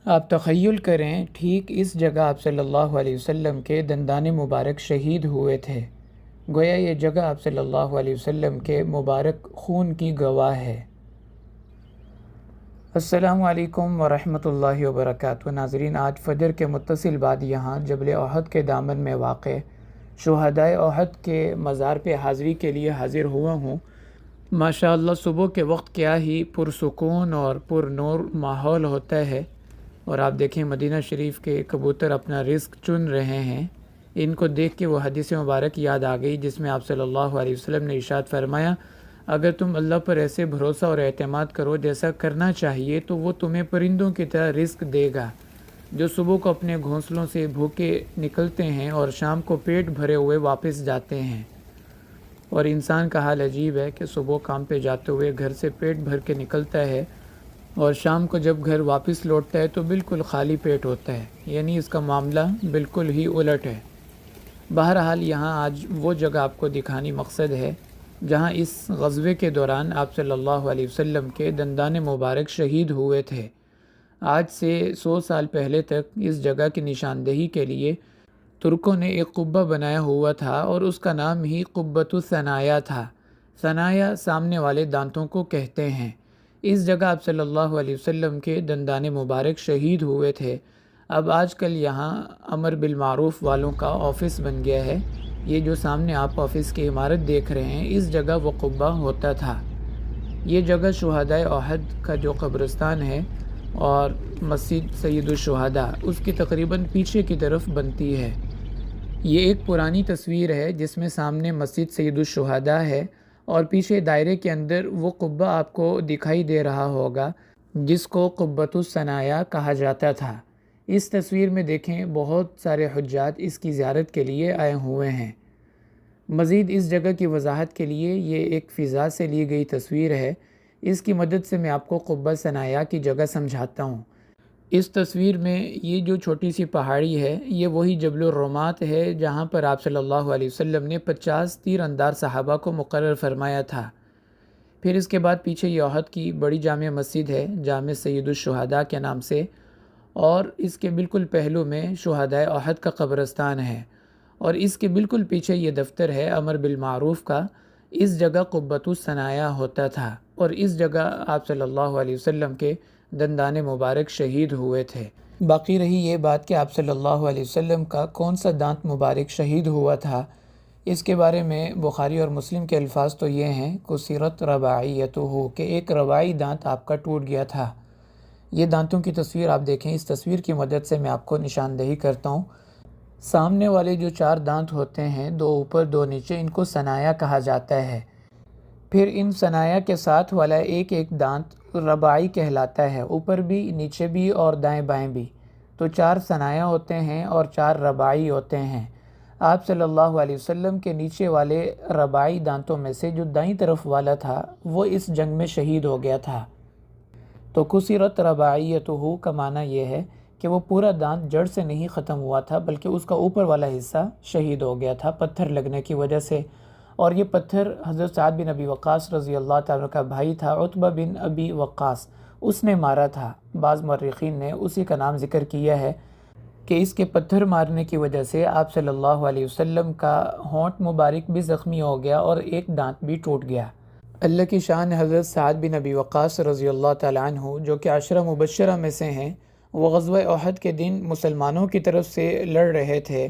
آپ تخیل کریں ٹھیک اس جگہ آپ صلی اللہ علیہ وسلم کے دندان مبارک شہید ہوئے تھے۔ گویا یہ جگہ آپ صلی اللہ علیہ وسلم کے مبارک خون کی گواہ ہے۔ السلام علیکم ورحمۃ اللہ وبرکاتہ۔ ناظرین، آج فجر کے متصل بعد یہاں جبل احد کے دامن میں واقع شہدائے احد کے مزار پہ حاضری کے لیے حاضر ہوا ہوں۔ ماشاءاللہ صبح کے وقت کیا ہی پرسکون اور پر نور ماحول ہوتا ہے، اور آپ دیکھیں مدینہ شریف کے کبوتر اپنا رزق چن رہے ہیں۔ ان کو دیکھ کے وہ حدیث مبارک یاد آ گئی جس میں آپ صلی اللہ علیہ وسلم نے ارشاد فرمایا، اگر تم اللہ پر ایسے بھروسہ اور اعتماد کرو جیسا کرنا چاہیے تو وہ تمہیں پرندوں کی طرح رزق دے گا، جو صبح کو اپنے گھونسلوں سے بھوکے نکلتے ہیں اور شام کو پیٹ بھرے ہوئے واپس جاتے ہیں۔ اور انسان کا حال عجیب ہے کہ صبح کام پہ جاتے ہوئے گھر سے پیٹ بھر کے نکلتا ہے اور شام کو جب گھر واپس لوٹتا ہے تو بالکل خالی پیٹ ہوتا ہے، یعنی اس کا معاملہ بالکل ہی الٹ ہے۔ بہرحال یہاں آج وہ جگہ آپ کو دکھانی مقصد ہے جہاں اس غزوے کے دوران آپ صلی اللہ علیہ وسلم کے دندان مبارک شہید ہوئے تھے۔ آج سے 100 سال پہلے تک اس جگہ کی نشاندہی کے لیے ترکوں نے ایک قبہ بنایا ہوا تھا اور اس کا نام ہی قبۃ الثنایا تھا۔ ثنایا سامنے والے دانتوں کو کہتے ہیں۔ اس جگہ آپ صلی اللہ علیہ وسلم کے دندان مبارک شہید ہوئے تھے۔ اب آج کل یہاں امر بالمعروف والوں کا آفس بن گیا ہے۔ یہ جو سامنے آپ آفس کی عمارت دیکھ رہے ہیں، اس جگہ وہ قبہ ہوتا تھا۔ یہ جگہ شہدائے احد کا جو قبرستان ہے اور مسجد سید الشہداء، اس کی تقریباً پیچھے کی طرف بنتی ہے۔ یہ ایک پرانی تصویر ہے جس میں سامنے مسجد سید الشہداء ہے اور پیچھے دائرے کے اندر وہ قبہ آپ کو دکھائی دے رہا ہوگا جس کو قبۃ الثنایا کہا جاتا تھا۔ اس تصویر میں دیکھیں بہت سارے حجاج اس کی زیارت کے لیے آئے ہوئے ہیں۔ مزید اس جگہ کی وضاحت کے لیے یہ ایک فضا سے لی گئی تصویر ہے۔ اس کی مدد سے میں آپ کو قبہ ثنایا کی جگہ سمجھاتا ہوں۔ اس تصویر میں یہ جو چھوٹی سی پہاڑی ہے، یہ وہی جبل الرومات ہے جہاں پر آپ صلی اللہ علیہ وسلم نے 50 تیر اندار صحابہ کو مقرر فرمایا تھا۔ پھر اس کے بعد پیچھے یہ احد کی بڑی جامع مسجد ہے، جامع سید الشہداء کے نام سے، اور اس کے بالکل پہلو میں شہدائے احد کا قبرستان ہے، اور اس کے بالکل پیچھے یہ دفتر ہے امر بالمعروف کا۔ اس جگہ قبۃ الثنایا ہوتا تھا اور اس جگہ آپ صلی اللہ علیہ وسلم کے دندان مبارک شہید ہوئے تھے۔ باقی رہی یہ بات کہ آپ صلی اللہ علیہ وسلم کا کون سا دانت مبارک شہید ہوا تھا، اس کے بارے میں بخاری اور مسلم کے الفاظ تو یہ ہیں کسرت رباعیتہ، کہ ایک رباعی دانت آپ کا ٹوٹ گیا تھا۔ یہ دانتوں کی تصویر آپ دیکھیں، اس تصویر کی مدد سے میں آپ کو نشاندہی کرتا ہوں۔ سامنے والے جو 4 دانت ہوتے ہیں، 2 اوپر 2 نیچے، ان کو ثنایا کہا جاتا ہے۔ پھر ان ثنایا کے ساتھ والا ایک دانت رباعی کہلاتا ہے، اوپر بھی نیچے بھی اور دائیں بائیں بھی۔ تو 4 ثنایا ہوتے ہیں اور 4 رباعی ہوتے ہیں۔ آپ صلی اللہ علیہ وسلم کے نیچے والے رباعی دانتوں میں سے جو دائیں طرف والا تھا وہ اس جنگ میں شہید ہو گیا تھا۔ تو کسرت رباعیتہ کا معنی یہ ہے کہ وہ پورا دانت جڑ سے نہیں ختم ہوا تھا، بلکہ اس کا اوپر والا حصہ شہید ہو گیا تھا پتھر لگنے کی وجہ سے۔ اور یہ پتھر حضرت سعد بن ابی وقاص رضی اللہ تعالیٰ کا بھائی تھا، عتبہ بن ابی وقاص، اس نے مارا تھا۔ بعض مورخین نے اسی کا نام ذکر کیا ہے کہ اس کے پتھر مارنے کی وجہ سے آپ صلی اللہ علیہ وسلم کا ہونٹ مبارک بھی زخمی ہو گیا اور ایک دانت بھی ٹوٹ گیا۔ اللہ کی شان حضرت سعد بن ابی وقاص رضی اللہ تعالیٰ عنہ، جو کہ 10 مبشرہ میں سے ہیں، وہ غزوہ احد کے دن مسلمانوں کی طرف سے لڑ رہے تھے،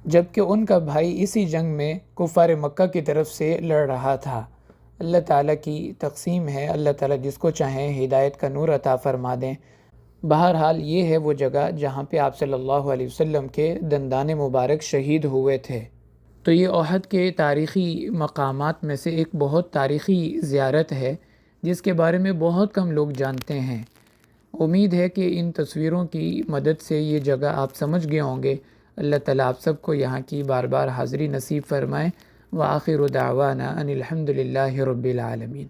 جبکہ ان کا بھائی اسی جنگ میں کفار مکہ کی طرف سے لڑ رہا تھا۔ اللہ تعالیٰ کی تقسیم ہے، اللہ تعالیٰ جس کو چاہیں ہدایت کا نور عطا فرما دیں۔ بہرحال یہ ہے وہ جگہ جہاں پہ آپ صلی اللہ علیہ وسلم کے دندان مبارک شہید ہوئے تھے۔ تو یہ احد کے تاریخی مقامات میں سے ایک بہت تاریخی زیارت ہے جس کے بارے میں بہت کم لوگ جانتے ہیں۔ امید ہے کہ ان تصویروں کی مدد سے یہ جگہ آپ سمجھ گئے ہوں گے۔ اللہ تعالیٰ آپ سب کو یہاں کی بار بار حاضری نصیب فرمائے۔ وآخر دعوانا ان الحمد للہ رب العالمین۔